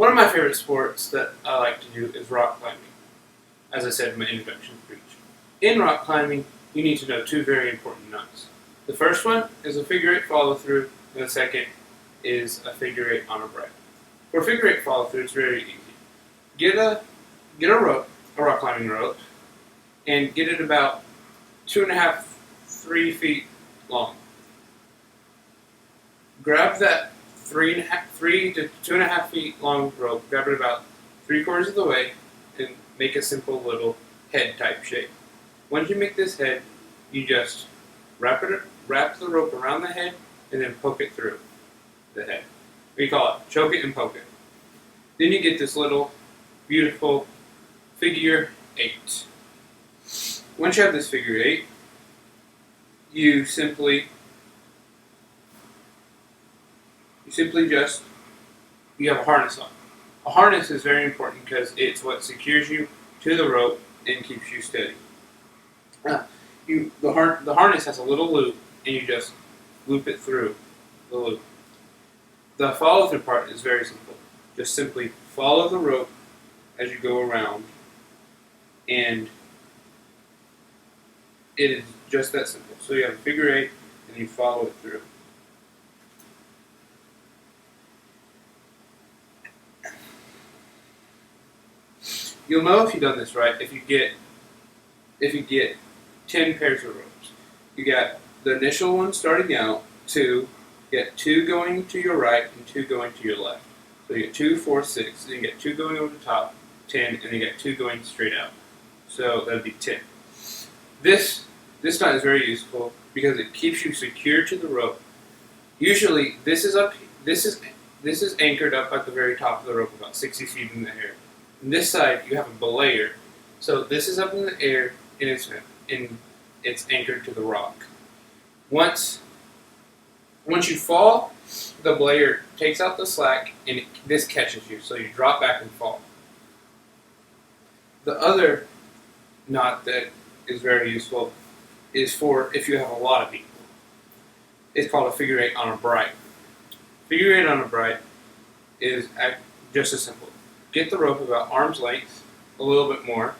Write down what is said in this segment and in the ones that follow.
One of my favorite sports that I like to do is rock climbing, as I said in my introduction speech. In rock climbing, you need to know two very important knots. The first one is a figure eight follow through, and the second is a figure eight on a bight. For figure eight follow through, it's very easy. Get a rope, a rock climbing rope, and get it about 2.5, 3 feet long. Grab that 3 to 2.5 feet long rope, grab it about 3/4 of the way, and make a simple little head type shape. Once you make this head, you just wrap the rope around the head and then poke it through the head. We call it choke it and poke it. Then you get this little beautiful figure eight. Once you have this figure eight, you simply you have a harness on. A harness is very important because it's what secures you to the rope and keeps you steady. The harness has a little loop, and you just loop it through the loop. The follow through part is very simple. Just simply follow the rope as you go around, and it is just that simple. So you have a figure eight, and you follow it through. You'll know if you've done this right if you get 10 pairs of ropes. You got the initial one starting out, 2, you get 2 going to your right and 2 going to your left. So you get 2, 4, 6, then you get 2 going over the top, 10, and then you get 2 going straight out. So that'd be 10. This knot is very useful because it keeps you secure to the rope. Usually this is anchored up at the very top of the rope, about 60 feet in the air. On this side, you have a belayer. So this is up in the air, and it's anchored to the rock. Once you fall, the belayer takes out the slack, and this catches you, so you drop back and fall. The other knot that is very useful is for if you have a lot of people. It's called a figure eight on a bight. Figure eight on a bight is just as simple. Get the rope about arm's length, a little bit more.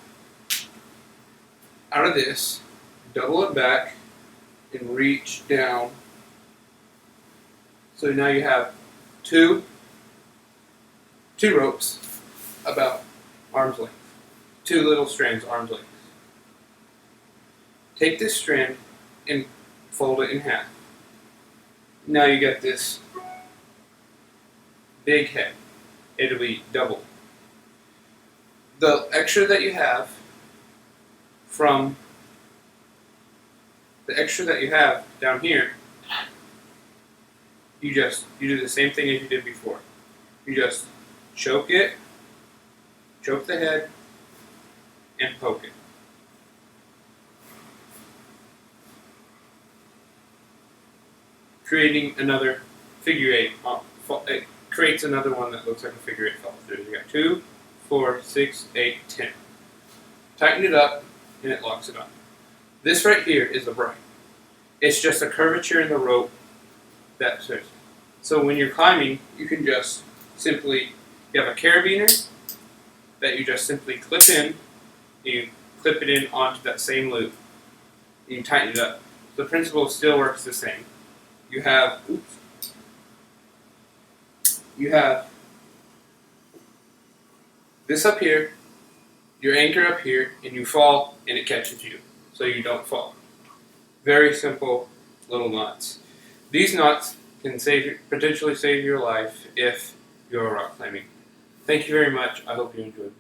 Out of this, double it back and reach down. So now you have two ropes about arm's length. 2 little strands arm's length. Take this strand and fold it in half. Now you get this big head. It'll be double. The extra that you have down here, you do the same thing as you did before. You just choke the head, and poke it. Creating another figure eight. It creates another one that looks like a figure eight follow through. You got 2, 4, 6, 8, 10. Tighten it up, and it locks it on. This right here is a bight. It's just a curvature in the rope that serves. So when you're climbing, you can just simply, you have a carabiner that you just simply clip in, you clip it in onto that same loop, and you tighten it up. The principle still works the same. You have this up here, your anchor up here, and you fall, and it catches you, so you don't fall. Very simple little knots. These knots can potentially save your life if you're rock climbing. Thank you very much. I hope you enjoyed.